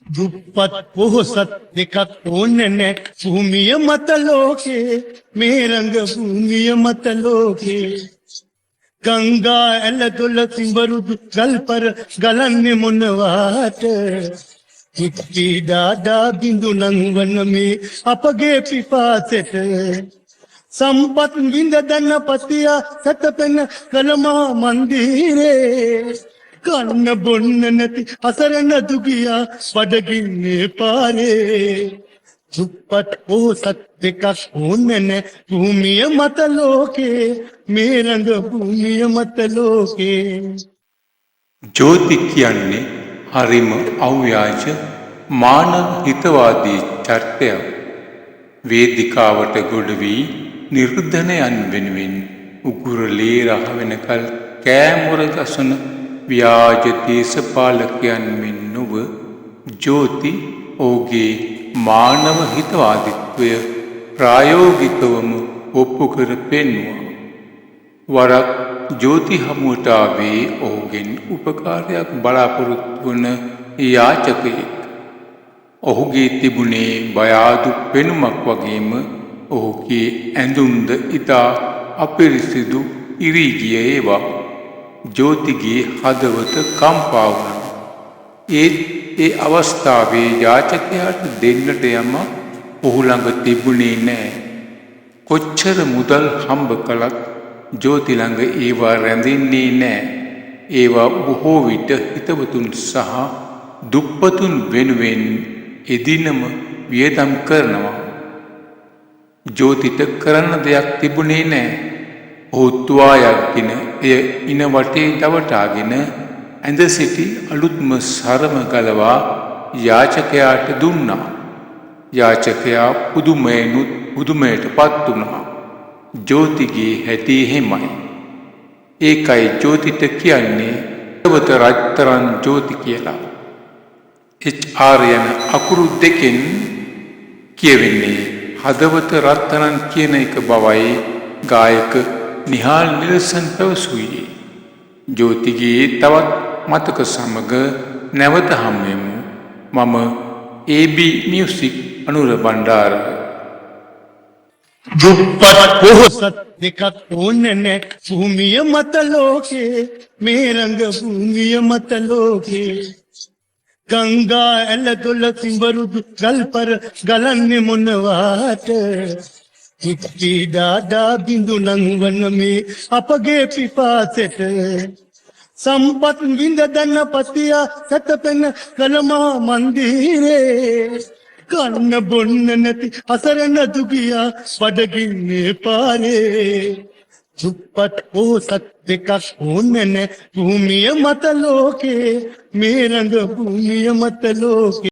දුප්පත් පොහොසත් දෙකක් ඕනේ නැ භූමිය මත ලෝකේ මේ රංග භූමිය මත ලෝකේ ගංගා ඇලදොල සිඹරුදු ගල්පර ගලන්නේ මොනවාට ඉක්ටි දාදා බිඳු නංවන මේ අපගේ පිපාසෙට සම්පත් විඳ ධනපතියා සතපෙන කලමා මන්දිරේ කන්න බොන්න නැති අසරණ දුගියා බඩගින්නේ පාරේ දුප්පත් පොහොසත් දෙකක් ඕනේ නැ භූමිය මත ලෝකේ මේ රංග භූමිය මත ලෝකේ ජෝති කියන්නේ හරිම අව්‍යාජ මානව හිතවාදී චර්යාවක්. වේදිකාවට ගොඩ වී නිර්ධනයන් වෙනුවෙන් උගුර ලේ රහ වෙනකල් කෑමොර ගසන ව්‍යාජ දේශපාලකයන් මෙන් නොව ජෝති ඔහුගේ මානව හිතවාදිත්වය ප්‍රායෝගිකවම ඔප්පු කර පෙන්වුවා. වරක් ජෝති හමුවට ආවේ ඔහුගෙන් උපකාරයක් බලාපොරොත්තු වන යාචකයෙක්. ඔහුගේ තිබුණේ බයාදු පෙනුමක් වගේම ඔහුගේ ඇඳුම්ද ඉතා අපිරිසිදු ඉරිගිය ඒවා. ජෝතිගේ හදවත කම්පා වුණා. ඒත් ඒ අවස්ථාවේ යාචකයාට දෙන්නට යම ඔහු ළඟ තිබුණේ නැහැ. කොච්චර මුදල් හම්බ කළත් ජෝති ළඟ ඒවා රැඳෙන්නේ නැහැ. ඒවා බොහෝ විට හිතවතුන් සහ දුප්පතුන් වෙනුවෙන් එදිනම වියදම් කරනවා. ජෝතිට කරන්න දෙයක් තිබුණේ නැහැ. ඔහු තුවායක්ගෙන එය ඉන වටේ දවටාගෙන ඇඳ සිටි අලුත්ම සරම ගලවා යාචකයාට දුන්නා. යාචකයා පුදුමයෙන්ුත් පුදුමයට පත් වුණා. ජෝතිගේ හැටි එහෙමයි. ඒකයි ජෝතිට කියන්නේ හදවත රත්තරන් ජෝති කියලා. HR යන අකුරු දෙකෙන් කියවෙන්නේ හදවත රත්තරන් කියන එක බවයි ගායක නිහාල් නිල්සන් පැවසුවේ. ජෝතිගේ තවත් මතක සමග නැවත හමුවෙමු. මම AB මියුසික් අනුර බණ්ඩාර. දුප්පත් පොහොසත් දෙකක් ඕනේ නැ භූමිය මත ලෝකේ මේ රංග භූමිය මත ලෝකේ ගංගා ඇලදොල සිඹරුදු ගල්පර ගලන්නේ මොනවාට ඉක්ටි දාදා බිඳු නංවන මේ අපගේ පිපාසෙට සම්පත් විඳ ධනපතියා සතපෙන කලමා මන්දිරේ කන්න බොන්න නැති අසරණ දුගියා බඩගින්නේ පාරේ දුප්පත් පොහොසත් දෙකක් ඕනේ නැ භූමිය මත ලෝකේ මේ රංග භූමිය මත ලෝකේ